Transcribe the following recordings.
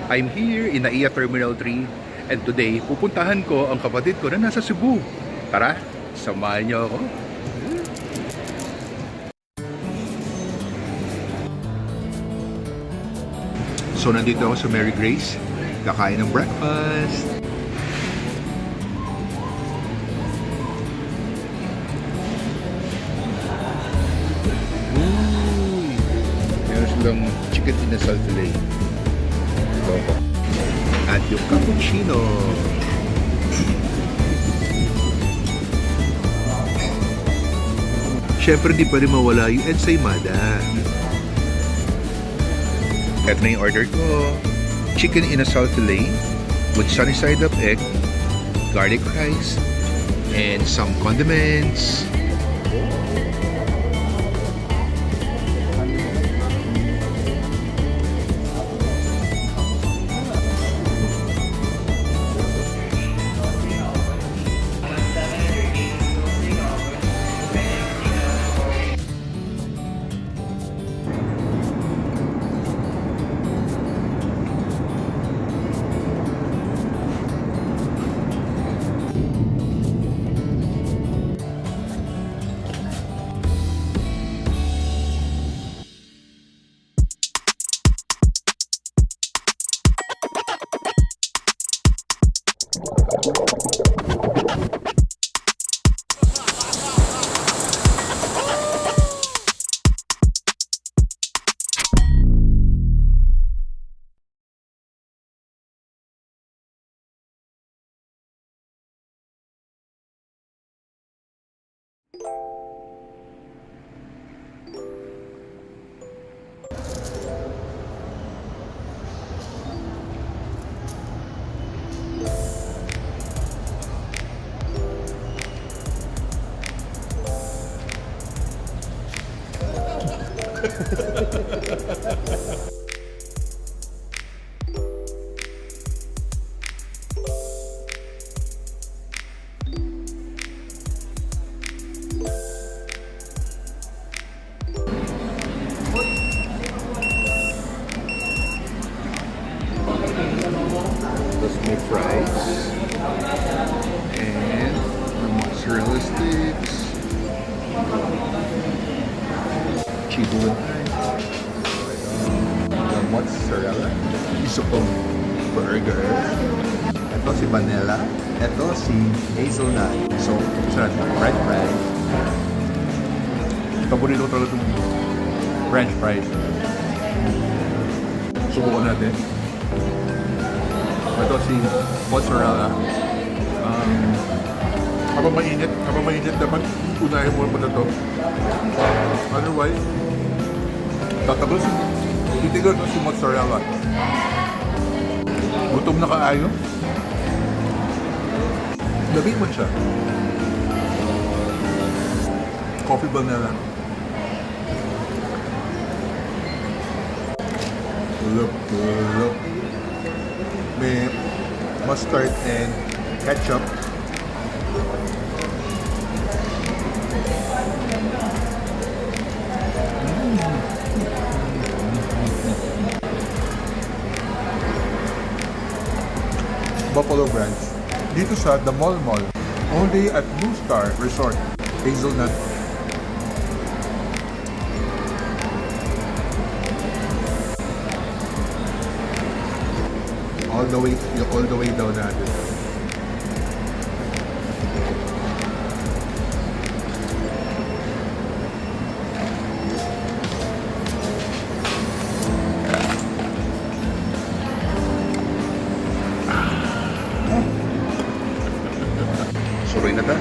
I'm here in NAIA Terminal 3 and today pupuntahan ko ang kapatid ko na nasa Cebu. Tara, samahan niyo ako. So nandito ako sa Mary Grace, kakain ng breakfast. Meron silang chicken inasal fillet. Ito. At yung cappuccino. Siyempre di pa rin mawala yung ensaymada. Ito na yung order ko. Chicken inasal fillet with sunny side up egg, garlic rice, and some condiments. Let's make fries and the mozzarella sticks, chibo the mozzarella, isa pong burger. Ito si Vanilla, ito si hazelnut. So, sarap ng french fries. Paborito ko talaga itong french fries. Subukan natin. Ito si mozzarella. Habang mainit dapat unahin mo muna ito. Otherwise, tatagos titigal na si mozzarella. Gutom na kaayo. Labi mo siya. Coffee vanilla. Look. May mustard and ketchup. Buffalo Branch. Dito sa The Mall Mall. Only at Blue Star Resort. Hazelnut. All the way down natin. Suroy na ta.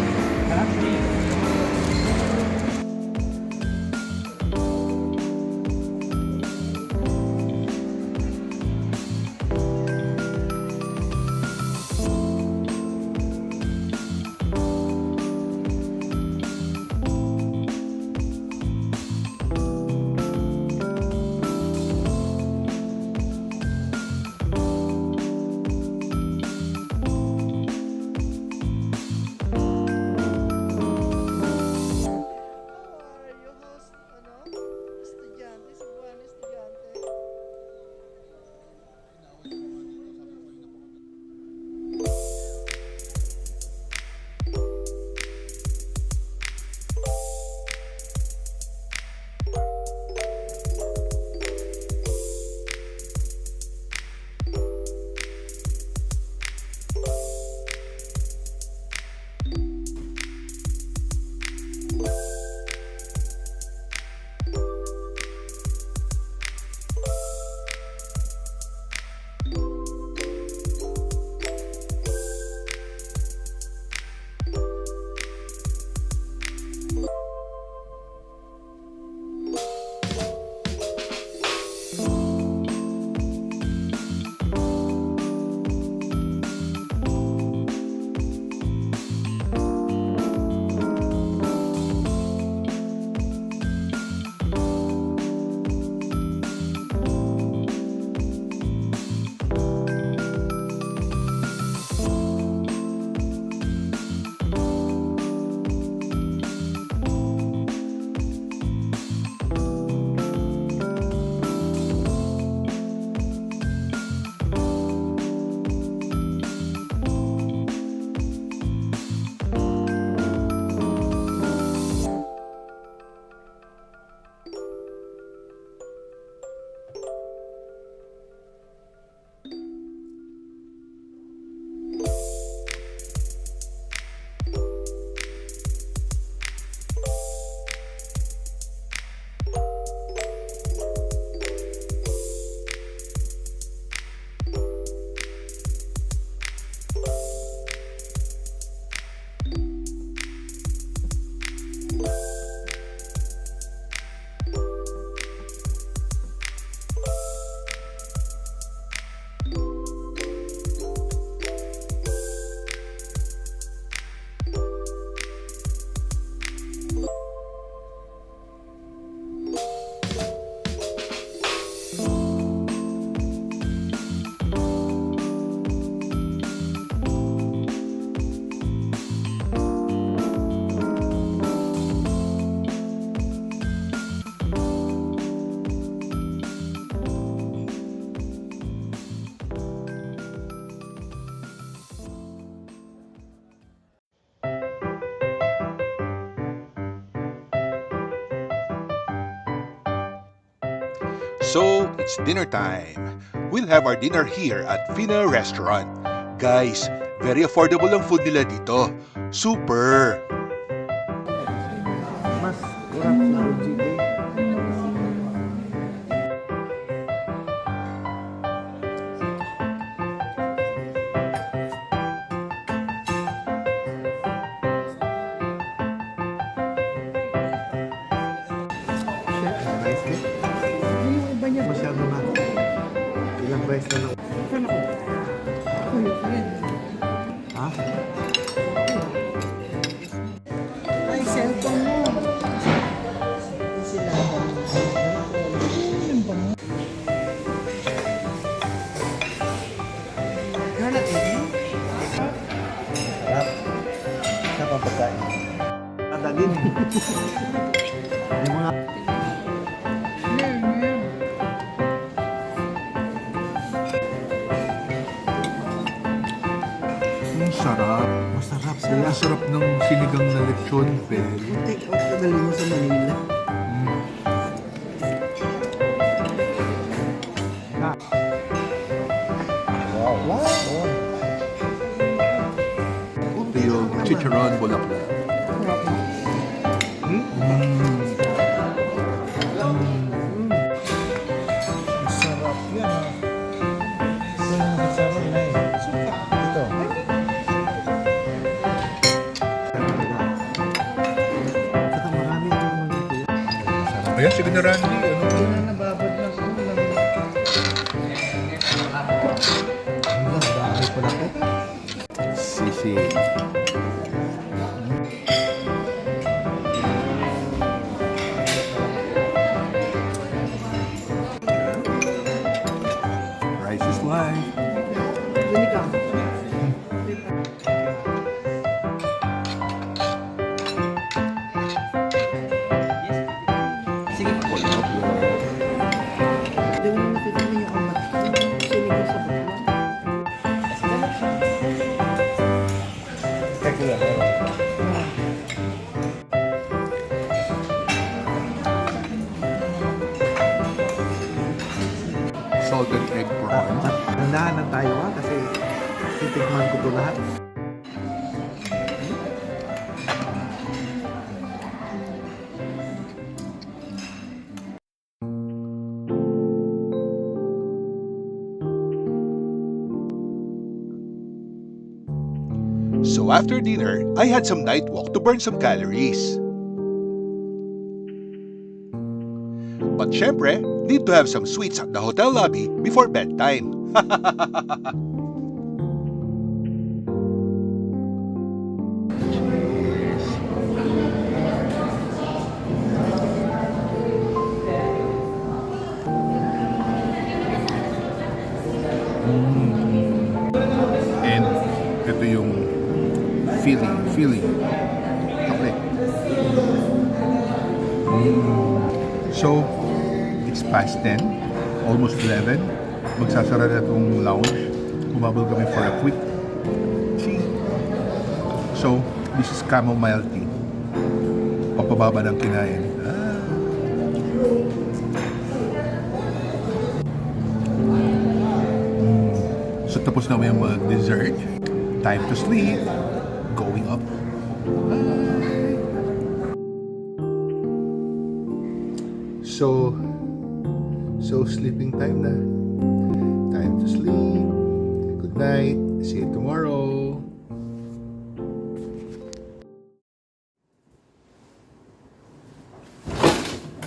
So, it's dinner time. We'll have our dinner here at Fina Restaurant. Guys, very affordable ang food nila dito. Super! Mas kurang sa GD. Rice din? Yung iba niya, Masyado na. Ilang rice na lang. saan ako? Uy, yan. Ha? Ay, cellphone mo. Sila. Yung ba mo? Hanap din. Sarap. Sarap ang pagkain. Kada din eh. Yung mga... Yan, yan. Ang sarap. Masarap Ang sila. sarap ng sinigang na lechon, Bel. Take out ka dali mo sa Manila. Wow. Wow. Ito yung chicharon bulaklak. Sarap mo. Masarap yan ah. Ito yung masarap na eh. Ito. Saka marami ito naman dito. Masarap. Ayan, sige na Randy. Ano? Hindi na nababad na ako. Hanggang dahil pala ito. Sisi. Rice is life. Dini ka. Sige. Hindi mo nakita mo yung amat. Sinigaw sa bakla. Teka lang. Salted egg prawn. Nandahan lang tayo ha kasi titikman ko to lahat. So after dinner, I had some night walk to burn some calories. But syempre, need to have some sweets at the hotel lobby before bedtime. And ito yung feeling. Kape. So, it's past 10, almost 11. Magsasara na itong lounge. Bumabal kami for a quick tea. So, this is chamomile tea. Papababa ng kinain. So, tapos na may mag-dessert. Time to sleep. Going up. So sleeping time na. Time to sleep. Good night. See you tomorrow.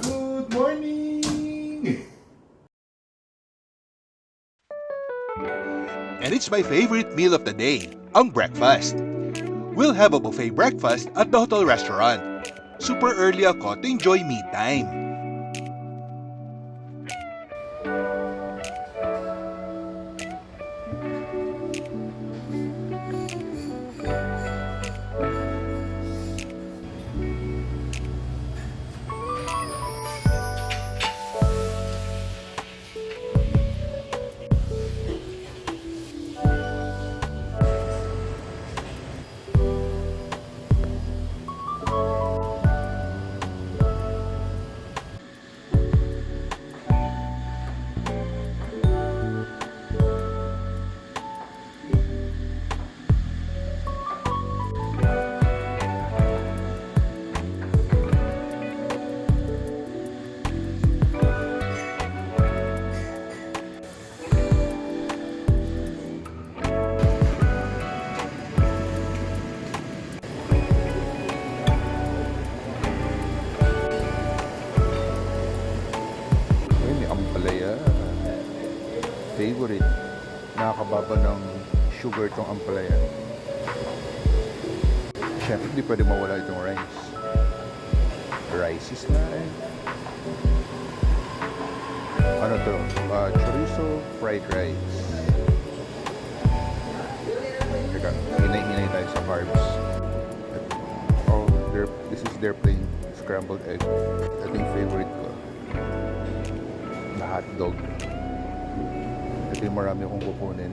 Good morning. And it's my favorite meal of the day, ang breakfast. We'll have a buffet breakfast at the hotel restaurant. Super early ako to enjoy me time. ampalaya. Favorite. Nakakababa ng sugar tong ampalaya. Siyempre, hindi pwede mawala itong rice. Rice is life. Ano to? Chorizo fried rice. Teka, hinay-hinay tayo sa carbs. Oh, this is their plain scrambled egg. Ito yung favorite ko. The hot dog. Ito yung marami akong kukunin.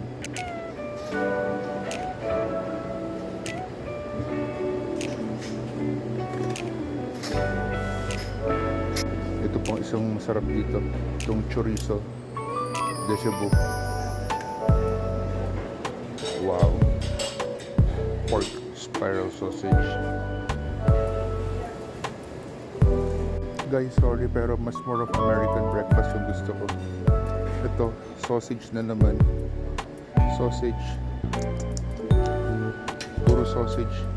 Ito pong isang masarap dito. Itong chorizo. Deja vu. Wow. Pork spiral sausage. Guys, sorry pero mas more of American breakfast yung gusto ko. Ito, sausage na naman. Sausage. Puro sausage.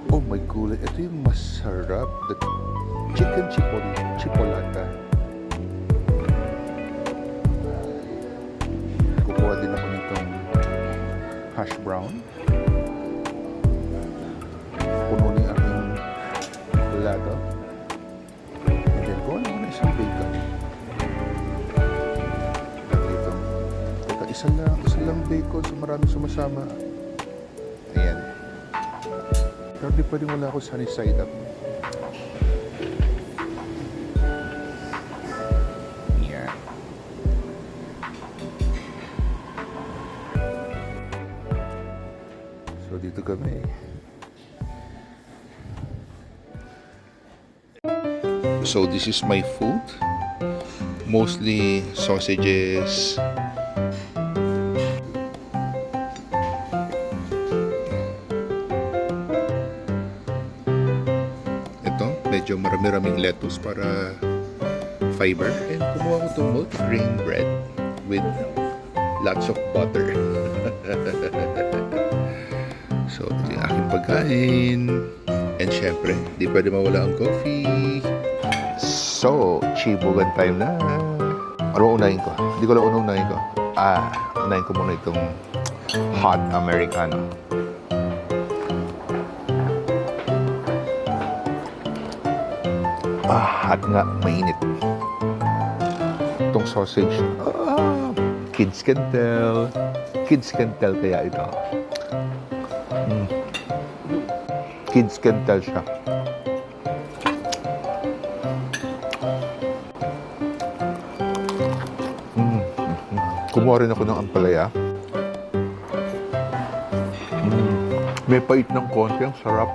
Oh my gulay. Ito yung masarap. The chicken chipolata. Kukuha din ako nitong hash brown. Puno na yung aking plato. And then kuha na ako na isang bacon. Dito. Teka, isa lang bacon so marami sumasama. Ayan. Pero di pwedeng wala ako sunny side up. Yan. So dito kami. So this is my food. Mostly sausages. Medyo marami-raming lettuce para fiber. And kumuha ko itong multigrain bread with lots of butter. So, ito yung aking pagkain. And syempre, di pwede mawala ang coffee. So, chibugan time na. Ano unahin ko? Hindi ko lang unahin ko. Unahin ko muna itong hot Americano. Hot nga, mainit. Itong sausage, kids can tell. Kids can tell kaya ito. Kids can tell siya. Kumuha rin ako ng ampalaya. May pait ng konti, ang sarap.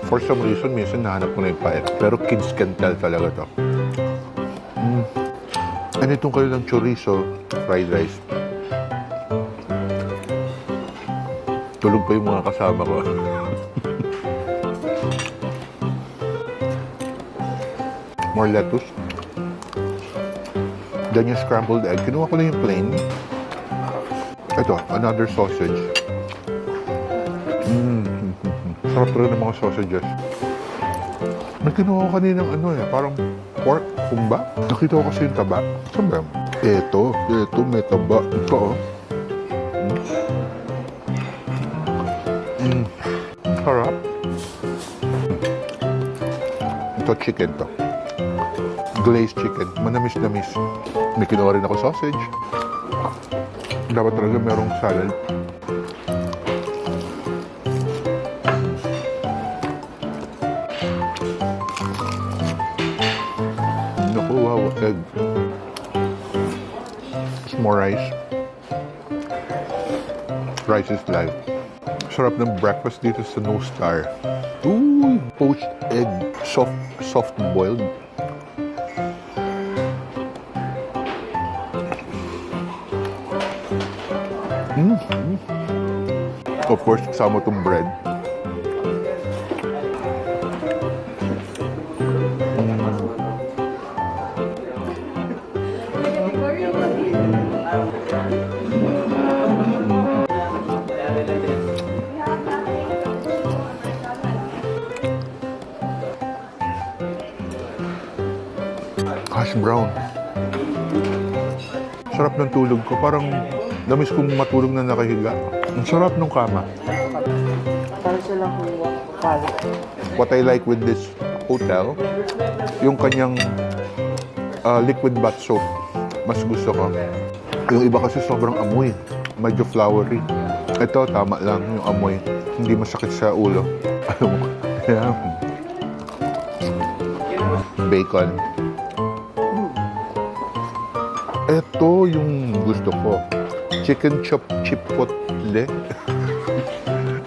For some reason, minsan nahanap ko na yung pait. Pero kids can tell talaga to. And itong kanilang chorizo, fried rice. Tulog pa yung mga kasama ko. More lettuce. Then yung scrambled egg. Kinuha ko na yung plain. Ito, another sausage. Sarap rin ng mga sausages. May kinuha ko kaninang parang pork, kumba. Nakita ko kasi yung taba. Saan ba? Ito, may taba. Ito, sarap. Ito, chicken to. Glazed chicken. Manamis-namis. May kinuha rin ako sausage. Dapat talaga merong salad. Wow, egg. More rice. Rice is life. Sarap ng breakfast dito sa No Star. Ooh, poached egg. Soft boiled. Of course, kasama itong bread. Hash brown. Sarap ng tulog ko. Parang namiss kong matulog na nakahiga. Ang sarap ng kama. Para silang kalit. What I like with this hotel, yung kanyang liquid bath soap. Mas gusto ko. Yung iba kasi sobrang amoy. Medyo flowery. Ito, tama lang yung amoy. Hindi masakit sa ulo. Ayan. Bacon. Ito yung gusto ko. Chicken chipotle.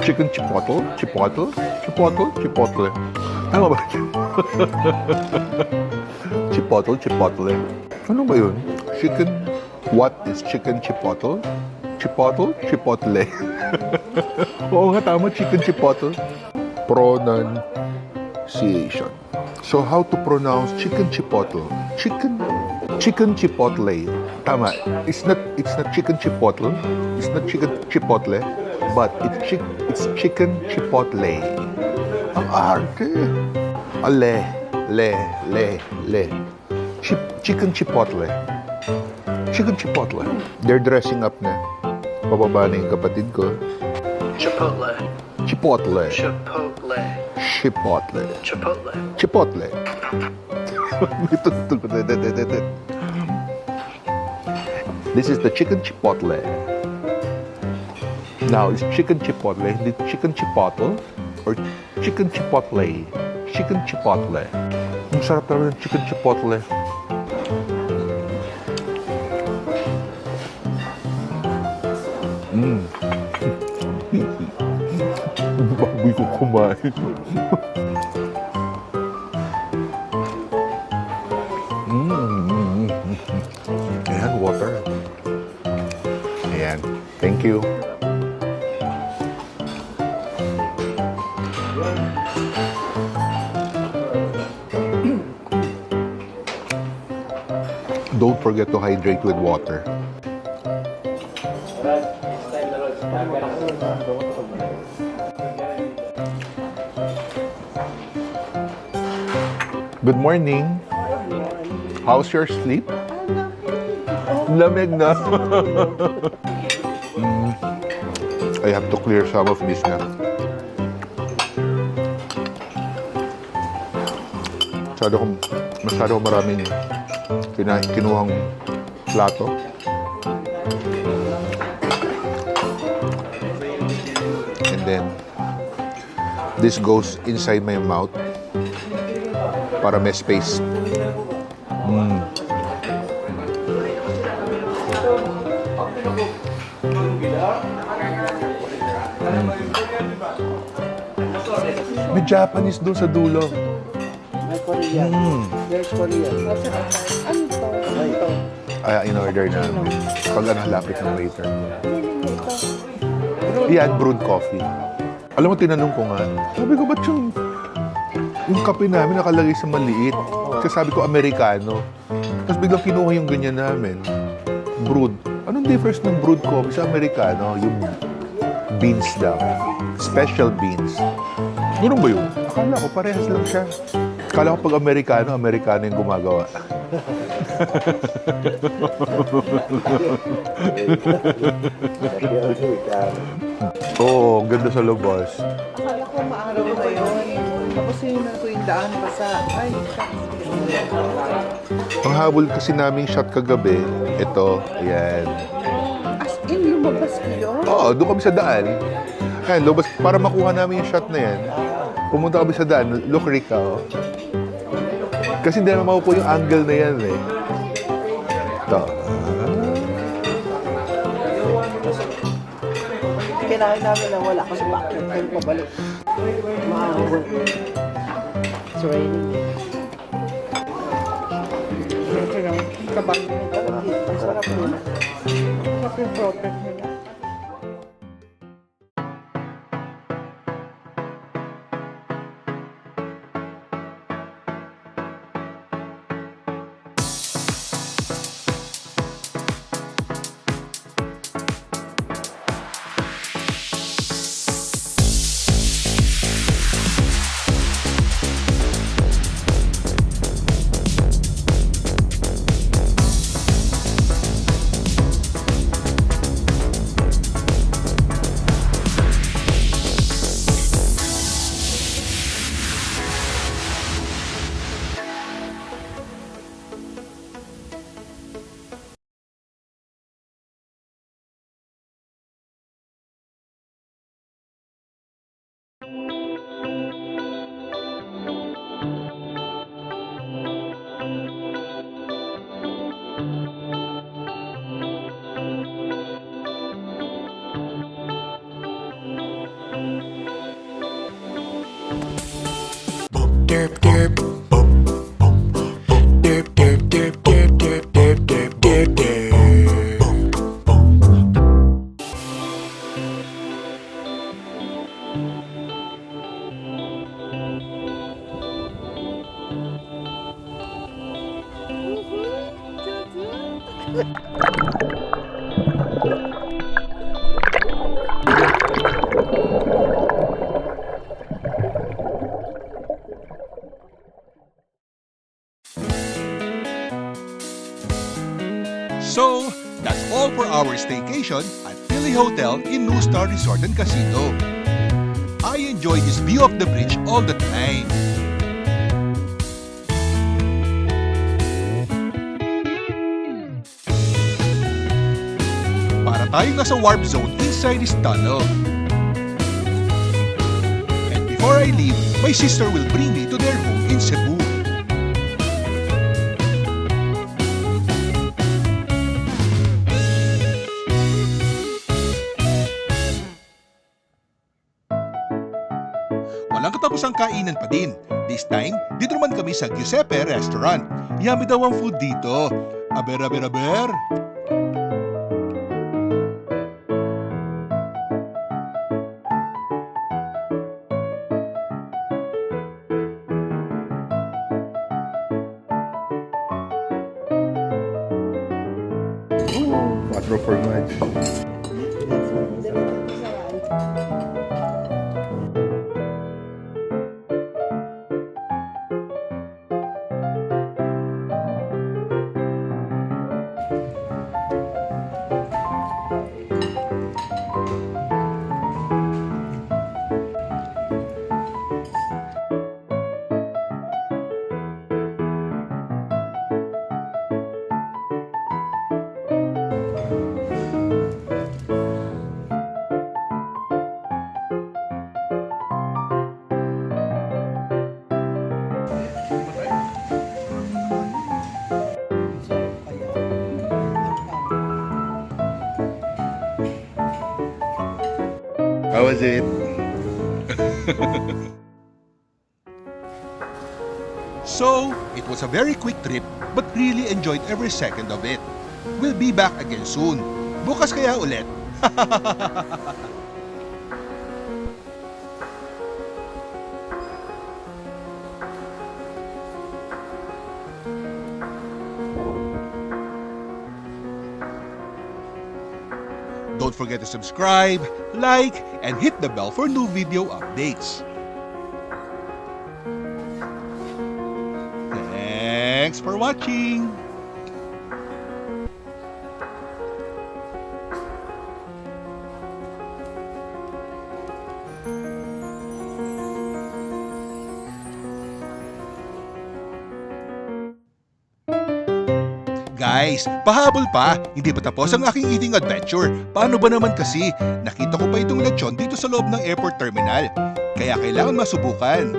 Chicken chipotle? Chipotle? Chipotle? Chipotle. Ano ba? Chipotle? Chipotle. Ano ba yun? Chicken? What is chicken chipotle? Chipotle? Chipotle. Oo nga, tama. Chicken chipotle. Pronunciation. So, how to pronounce chicken chipotle? Chicken chipotle. Tama. It's not chicken chipotle. It's not chicken chipotle. But it's chicken chipotle. Ang arte. Le. Chicken chipotle. Chicken chipotle. They're dressing up na. Pababa na yung kapatid ko. Chipotle. Chipotle. Chipotle. Chipotle. Chipotle. Chipotle. This is the chicken chipotle. Now, is chicken chipotle, hindi chicken chipotle or chicken chipotle? Chicken chipotle. Ang sarap talaga ng chicken chipotle. Baboy ko kumain. Ayan, water. Ayan. Thank you. Don't forget to hydrate with water. Good morning. How's your sleep? Lamig na. I have to clear some of this na. Masyado maraming kinuhang plato. And then, this goes inside my mouth para may space. May Japanese doon sa dulo. May Korean. There's Korean. Ano to? Ano to? In order namin. Pag halapit ng waiter. Ito. Yan, brewed coffee. Alam mo, tinanong ko nga, sabi ko, ba't yung kape namin nakalagay sa maliit? Kasi sabi ko, Amerikano. Tapos biglang kinuha yung ganyan namin. Brewed. Anong difference ng brewed coffee sa Amerikano? Yung beans daw. Special beans. Ganun ba yun? Akala ko, parehas lang siya. Akala ko pag Amerikano yung gumagawa. Oo, ganda sa labas. Akala ko maaraw na yun. Tapos yung daan pa sa... Ay, Ang habol kasi naming shot kagabi, ito, ayan. as in, lumabas kayo? Oo, doon kami sa daan. Ayan, lumabas, para makuha namin yung shot na yan. Pumunta kami sa daan, look Rica, oh. Kasi hindi naman makukuha yung angle na yan, eh. Ito. Kinain namin na wala kasi bakit kayo pabalik. Maawal. It's raining. Ito lang, kabang nito. Ang sarap nila. Ang sarap yung protein nila. So, that's all for our staycation at Philly Hotel in New Star Resort and Casino. I enjoy this view of the bridge all the time. Para tayong nasa warp zone inside this tunnel. And before I leave, my sister will bring me to their home in Cebu. Walang katapusang kainan pa din. This time, dito naman kami sa Giuseppe Restaurant. Yummy daw ang food dito. Aber, aber, aber. Quattro formaggio. How was it? So, it was a very quick trip but really enjoyed every second of it. We'll be back again soon. Bukas kaya ulit. Don't forget to subscribe, like, and hit the bell for new video updates. Thanks for watching! Guys, pahabol pa! Hindi pa tapos ang aking eating adventure. Paano ba naman kasi? Nakita ko pa itong lechon dito sa loob ng airport terminal. Kaya kailangan masubukan.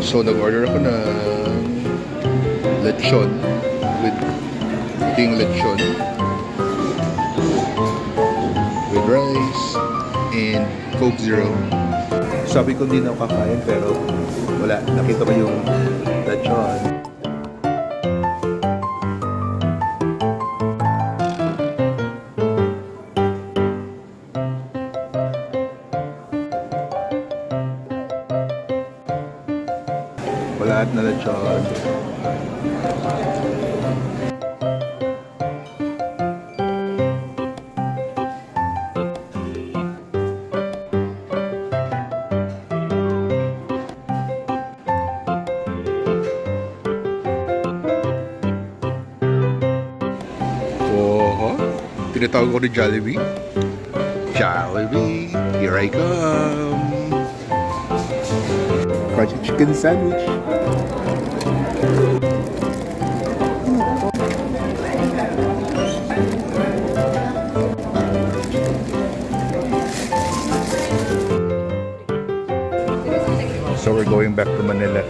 So, nag-order ako ng lechon with puting lechon with rice and Coke Zero. Sabi ko hindi na ako kakain pero wala. Nakita ko yung lechon. Wala at na lechon. Tinatawag ko ni Jollibee. Jollibee, here I come. Crunchy chicken sandwich. So we're going back to Manila.